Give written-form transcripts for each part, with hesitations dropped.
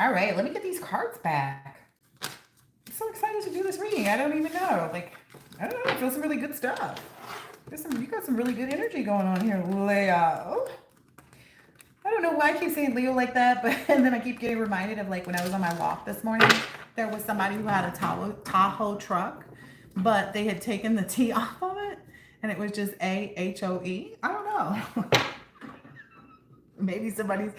All right, let me get these cards back. I'm so excited to do this reading. I don't even know. Like, I don't know. I feel some really good stuff. You got some really good energy going on here, Leo. I don't know why I keep saying Leo like that, but and then I keep getting reminded of like when I was on my walk this morning, there was somebody who had a Tahoe truck, but they had taken the T off of it, and it was just AHOE. I don't know. Maybe somebody's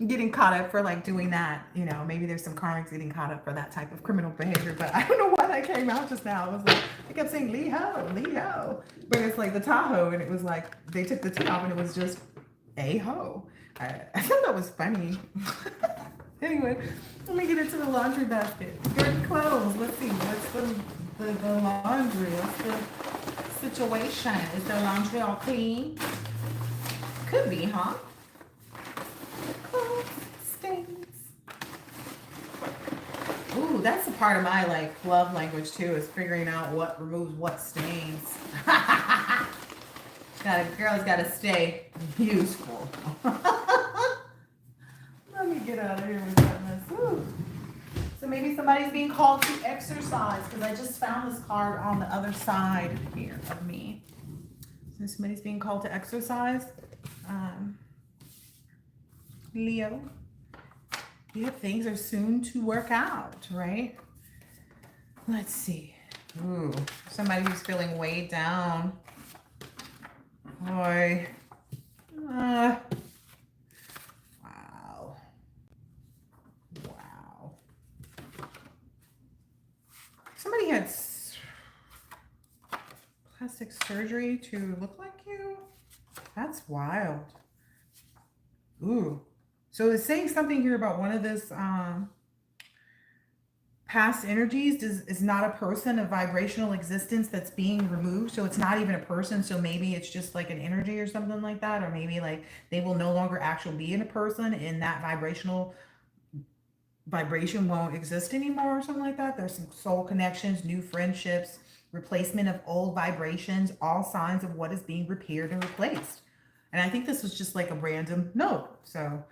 getting caught up for like doing that. You know, maybe there's some karmics getting caught up for that type of criminal behavior. But I don't know why that came out just now. It was like I kept saying Leo, Leo, but it's like the Tahoe, and it was like they took the T off, and it was just a ho. I thought that was funny. Anyway, let me get into the laundry basket. Dirty clothes. Let's see. What's the laundry? What's the situation? Is the laundry all clean? Could be, huh? Clothes stains. Ooh, that's a part of my like love language too, is figuring out what removes what stains. Girl's gotta stay useful. Let me get out of here with that mess. Ooh. So maybe somebody's being called to exercise because I just found this card on the other side here of me. So somebody's being called to exercise. Um, Leo. Yeah, things are soon to work out, right? Let's see. Ooh, somebody who's feeling weighed down. Boy. Wow. Wow. Somebody had plastic surgery to look like you? That's wild. Ooh. So it's saying something here about one of this past energies is not a person, a vibrational existence that's being removed. So it's not even a person. So maybe it's just like an energy or something like that. Or maybe like they will no longer actually be in a person and that vibration won't exist anymore or something like that. There's some soul connections, new friendships, replacement of old vibrations, all signs of what is being repaired and replaced. And I think this was just like a random note. So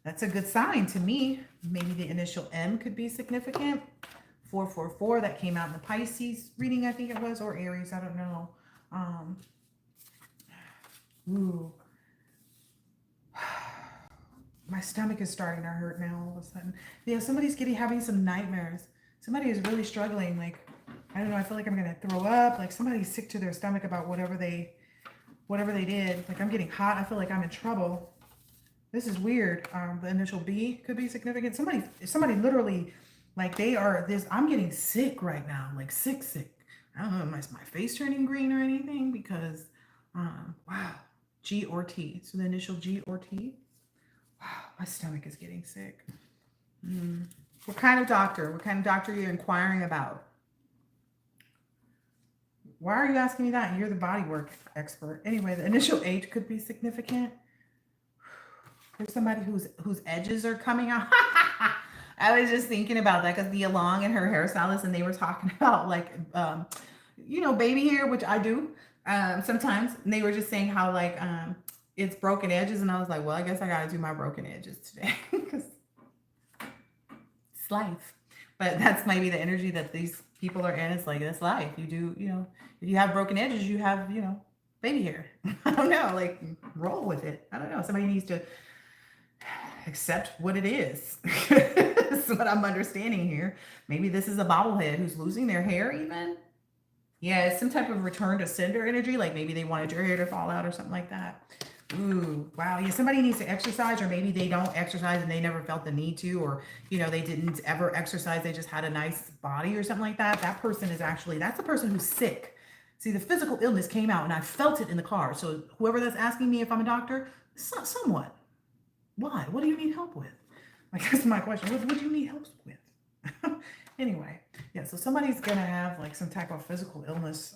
that's a good sign to me. Maybe the initial M could be significant. 444 that came out in the Pisces reading, I think it was, or Aries, I don't know. Um, ooh, my stomach is starting to hurt now all of a sudden. Yeah, somebody's having some nightmares. Somebody is really struggling. Like, I don't know. I feel like I'm gonna throw up. Like somebody's sick to their stomach about whatever they did. Like I'm getting hot. I feel like I'm in trouble. This is weird. The initial B could be significant. Somebody literally, like they are this. I'm getting sick right now. Like sick, sick. I don't know. Is my face turning green or anything? Because, wow, G or T. So the initial G or T. Wow, my stomach is getting sick. Mm. What kind of doctor? What kind of doctor are you inquiring about? Why are you asking me that? You're the bodywork expert. Anyway, the initial H could be significant. There's somebody whose edges are coming out. I was just thinking about that because Nia Long and her hairstylist, and they were talking about like, baby hair, which I do sometimes. And they were just saying how like it's broken edges, and I was like, well, I guess I got to do my broken edges today because it's life. But that's maybe the energy that these people are in. It's like that's life. You do, if you have broken edges, you have, baby hair. I don't know, like roll with it. I don't know. Somebody needs to accept what it is. That's what I'm understanding here. Maybe this is a bobblehead who's losing their hair, even. Yeah, it's some type of return to sender energy. Like maybe they wanted your hair to fall out or something like that. Ooh, wow. Yeah, somebody needs to exercise, or maybe they don't exercise and they never felt the need to, or, they didn't ever exercise. They just had a nice body or something like that. That person is actually, that's the person who's sick. See, the physical illness came out and I felt it in the car. So whoever that's asking me if I'm a doctor, somewhat. Why? What do you need help with? Like, that's my question. What do you need help with? Anyway, yeah, so somebody's going to have like some type of physical illness.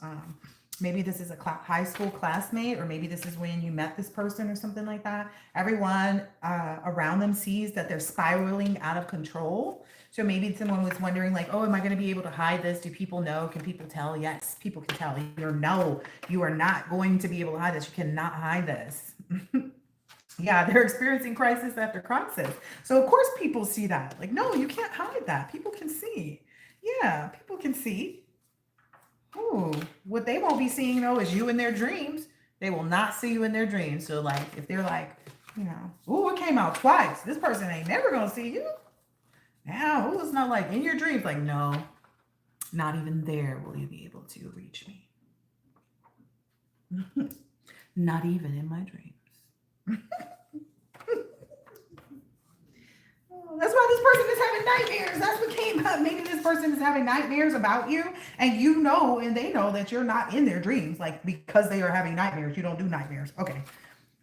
Maybe this is a high school classmate, or maybe this is when you met this person or something like that. Everyone around them sees that they're spiraling out of control. So maybe someone was wondering like, oh, am I going to be able to hide this? Do people know? Can people tell? Yes, people can tell. No, you are not going to be able to hide this. You cannot hide this. Yeah, they're experiencing crisis after crisis. So of course people see that. Like, no, you can't hide that. People can see. Yeah, people can see. Ooh, what they won't be seeing though is you in their dreams. They will not see you in their dreams. So like, if they're like, ooh, it came out twice. This person ain't never gonna see you. Now, ooh, it's not like in your dreams. Like, no, not even there will you be able to reach me. Not even in my dreams. That's why this person is having nightmares. That's what came up. Maybe this person is having nightmares about you, and you know, and they know that you're not in their dreams, like because they are having nightmares. You don't do nightmares. Okay.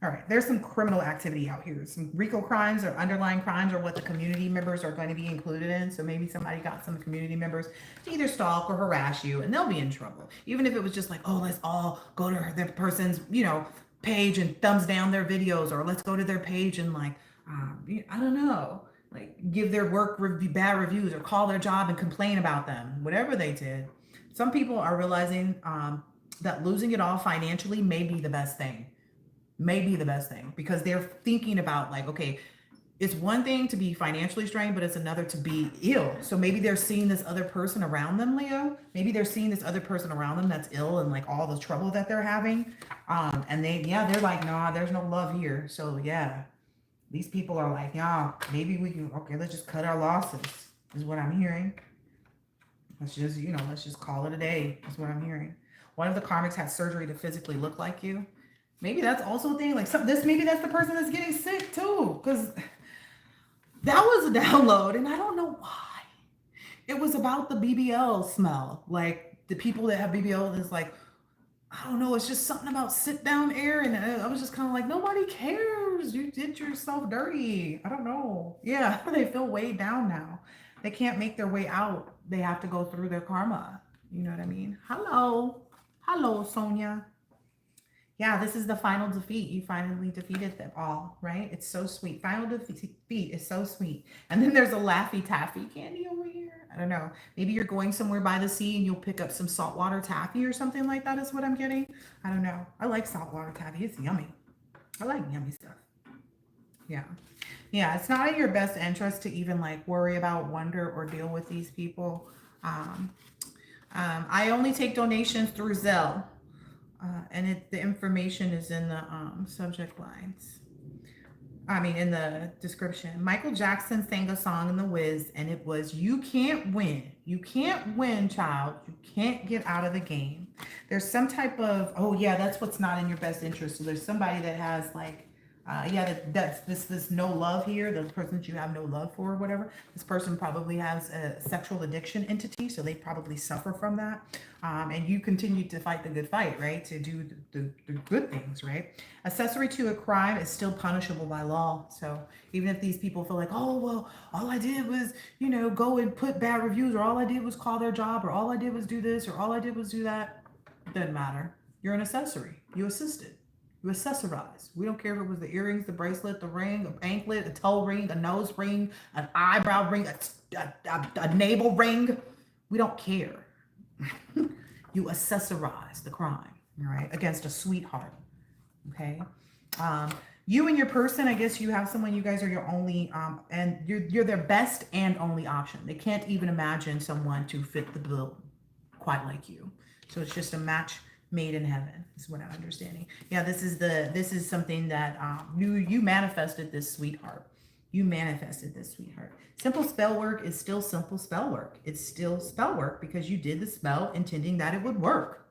All right. There's some criminal activity out here. Some RICO crimes or underlying crimes are what the community members are going to be included in. So maybe somebody got some community members to either stalk or harass you, and they'll be in trouble. Even if it was just like, oh, let's all go to their person's, page and thumbs down their videos, or let's go to their page and like, I don't know, like give their work bad reviews or call their job and complain about them, whatever they did. Some people are realizing that losing it all financially may be the best thing, because they're thinking about like, okay, it's one thing to be financially strained, but it's another to be ill. So maybe they're seeing this other person around them, Leo. Maybe they're seeing this other person around them that's ill and like all the trouble that they're having. And they're like, nah, there's no love here. So yeah, these people are like, yeah, maybe we can, okay, let's just cut our losses, is what I'm hearing. Let's just call it a day, is what I'm hearing. One of the karmics had surgery to physically look like you. Maybe that's also a thing. Like maybe that's the person that's getting sick too. Because that was a download, and I don't know why. It was about the BBL smell. Like the people that have BBL is like, I don't know, it's just something about sit down air. And I was just kind of like, nobody cares. You did yourself dirty. I don't know. Yeah, they feel weighed down now. They can't make their way out. They have to go through their karma. You know what I mean? Hello. Hello, Sonia. Yeah, this is the final defeat. You finally defeated them all, right? It's so sweet. Final defeat is so sweet. And then there's a Laffy Taffy candy over here. I don't know. Maybe you're going somewhere by the sea and you'll pick up some saltwater taffy or something like that is what I'm getting. I don't know. I like saltwater taffy. It's yummy. I like yummy stuff. Yeah. Yeah, it's not in your best interest to even like worry about, wonder, or deal with these people. I only take donations through Zelle. And the information is in the subject lines. In the description. Michael Jackson sang a song in The Wiz, and it was, "You can't win. You can't win, child. You can't get out of the game." There's some type of, oh yeah, that's what's not in your best interest. So there's somebody that has like, that's this no love here, the person that you have no love for or whatever. This person probably has a sexual addiction entity, so they probably suffer from that. And you continue to fight the good fight, right? To do the good things, right? Accessory to a crime is still punishable by law. So even if these people feel like, oh, well, all I did was, go and put bad reviews, or all I did was call their job, or all I did was do this, or all I did was do that, it doesn't matter. You're an accessory. You assisted. You accessorize. We don't care if it was the earrings, the bracelet, the ring, an anklet, a toe ring, a nose ring, an eyebrow ring, a navel ring. We don't care. You accessorize the crime, all right, against a sweetheart. Okay. You and your person, I guess you have someone, you guys are your only, and you're their best and only option. They can't even imagine someone to fit the bill quite like you. So it's just a match made in heaven, is what I'm understanding. Yeah, this is something that you manifested this sweetheart. You manifested this sweetheart. Simple spell work is still simple spell work. It's still spell work because you did the spell intending that it would work.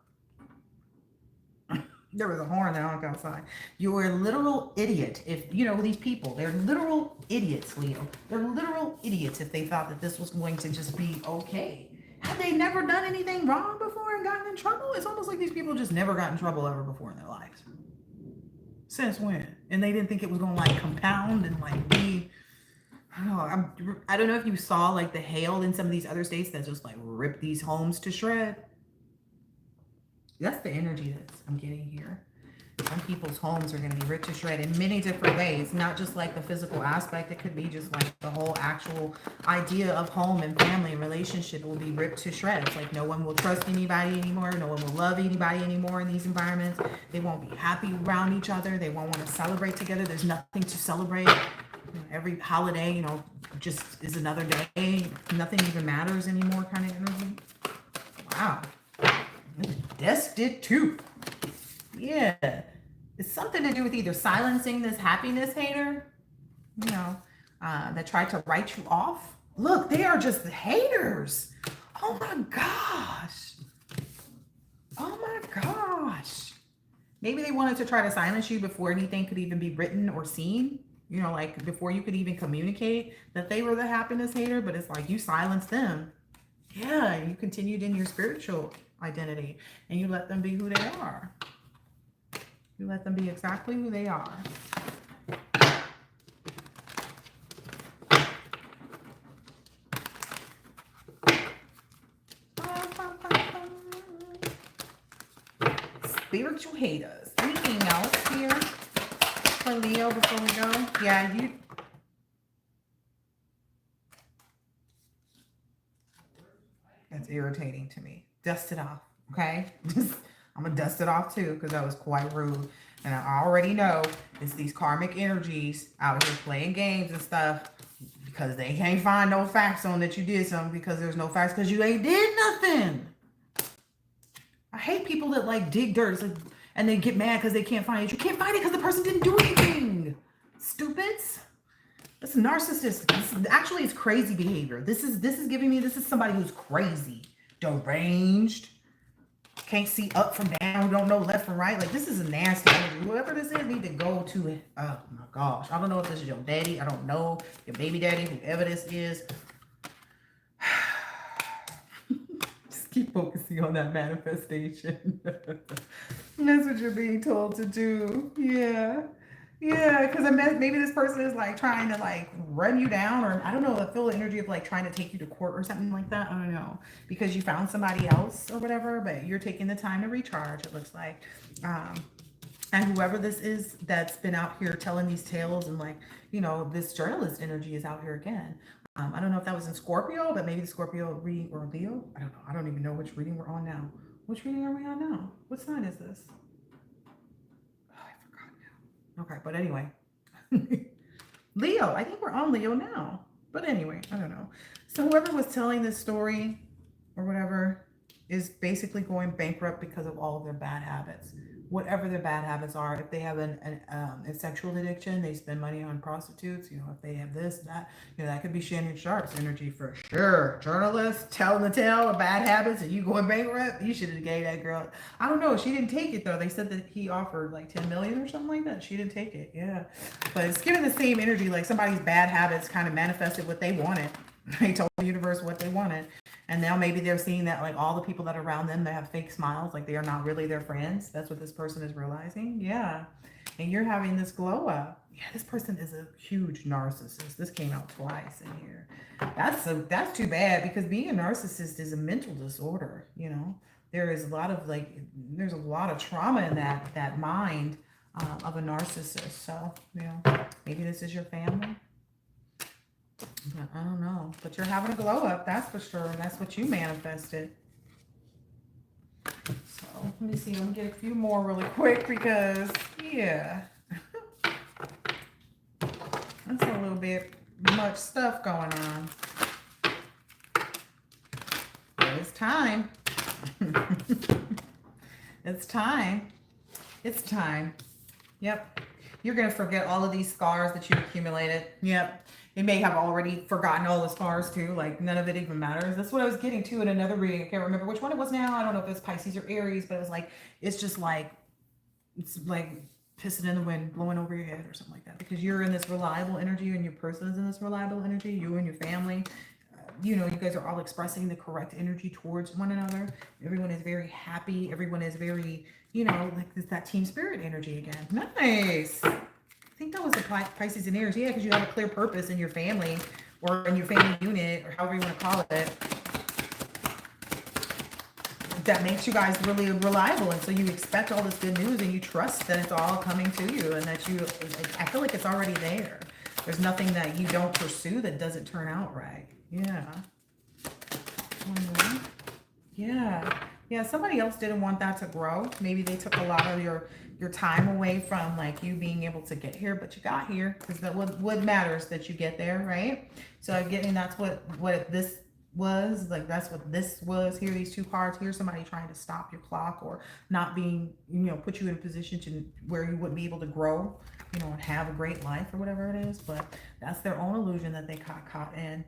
There was a horn that honked outside. You were a literal idiot. If these people, they're literal idiots, Leo. They're literal idiots if they thought that this was going to just be okay. Have they never done anything wrong before and gotten in trouble? It's almost like these people just never got in trouble ever before in their lives. Since when? And they didn't think it was going to like compound and like be, I don't know if you saw like the hail in some of these other states that just like rip these homes to shred. That's the energy that I'm getting here. Some people's homes are going to be ripped to shred in many different ways, not just like the physical aspect. It could be just like the whole actual idea of home and family and relationship will be ripped to shreds. Like no one will trust anybody anymore. No one will love anybody anymore in these environments. They won't be happy around each other. They won't want to celebrate together. There's nothing to celebrate. Every holiday, just is another day. Nothing even matters anymore kind of energy. Wow. Destitute. Yeah. It's something to do with either silencing this happiness hater, that tried to write you off. Look, they are just haters. Oh my gosh. Oh my gosh. Maybe they wanted to try to silence you before anything could even be written or seen. Like before you could even communicate that they were the happiness hater, but it's like you silenced them. Yeah, you continued in your spiritual identity and you let them be who they are. You let them be exactly who they are. Spiritual haters. Anything else here for Leo before we go? Yeah, that's irritating to me. Dust it off, okay? I'm gonna dust it off too because that was quite rude. And I already know it's these karmic energies out here playing games and stuff because they can't find no facts on that you did something because there's no facts because you ain't did nothing. I hate people that like dig dirt and they get mad because they can't find it. You can't find it because the person didn't do anything. Stupids. It's narcissistic. Actually, it's crazy behavior. This is somebody who's crazy, deranged, can't see up from down, don't know left from right. Like this is a nasty energy. Whoever this is need to go to it. Oh my gosh. I don't know if this is your daddy. I don't know. Your baby daddy, whoever this is. Just keep focusing on that manifestation. That's what you're being told to do. Yeah. Yeah, because maybe this person is like trying to like run you down, or I don't know, I feel the energy of like trying to take you to court or something like that. I don't know, because you found somebody else or whatever, but you're taking the time to recharge, it looks like. And whoever this is that's been out here telling these tales and like, this journalist energy is out here again. I don't know if that was in Scorpio, but maybe the Scorpio reading or Leo. I don't know. I don't even know which reading we're on now. Which reading are we on now? What sign is this? Okay, but anyway, Leo, I think we're on Leo now. But anyway, I don't know. So whoever was telling this story or whatever is basically going bankrupt because of all of their bad habits. Whatever their bad habits are, if they have a sexual addiction, they spend money on prostitutes, if they have this, that, that could be Shannon Sharp's energy for sure. Journalist telling the tale of bad habits and you going bankrupt, you should have gave that girl. I don't know. She didn't take it though. They said that he offered like 10 million or something like that. She didn't take it. Yeah. But it's giving the same energy, like somebody's bad habits kind of manifested what they wanted. They told the universe what they wanted. And now maybe they're seeing that like all the people that are around them that have fake smiles, like they are not really their friends. That's what this person is realizing. Yeah. And you're having this glow up. Yeah, this person is a huge narcissist. This came out twice in here. That's too bad because being a narcissist is a mental disorder, There is a lot of there's a lot of trauma in that mind of a narcissist. So, maybe this is your family. I don't know, but you're having a glow up, that's for sure, and that's what you manifested. So let me see, let me get a few more really quick because, yeah, that's a little bit much stuff going on. But it's time. It's time. It's time. Yep. You're going to forget all of these scars that you accumulated. Yep. You may have already forgotten all the scars too. Like none of it even matters. That's what I was getting to in another reading. I can't remember which one it was now. I don't know if it's Pisces or Aries, but it was like, it's just like, it's like pissing in the wind, blowing over your head or something like that. Because you're in this reliable energy and your person is in this reliable energy. You and your family, you guys are all expressing the correct energy towards one another. Everyone is very happy. Everyone is very, like it's that team spirit energy again. Nice. I think that was the Pisces and Aries. Yeah, because you have a clear purpose in your family or in your family unit or however you want to call it. that makes you guys really reliable. And so you expect all this good news and you trust that it's all coming to you and that I feel like it's already there. There's nothing that you don't pursue that doesn't turn out right. Yeah. Yeah. Yeah, somebody else didn't want that to grow. Maybe they took a lot of your time away from like you being able to get here, but you got here because that what matters that you get there, right? So I'm getting that's what this was like. That's what this was here. These two cards here. Somebody trying to stop your clock or not being, put you in a position to where you wouldn't be able to grow, and have a great life or whatever it is. But that's their own illusion that they got caught in.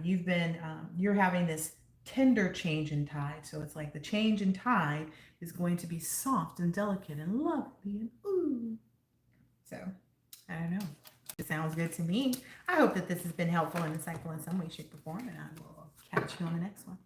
You've been you're having this tender change in tide. So it's like the change in tide is going to be soft and delicate and lovely and ooh. So I don't know. It sounds good to me. I hope that this has been helpful and insightful in some way, shape, or form, and I will catch you on the next one.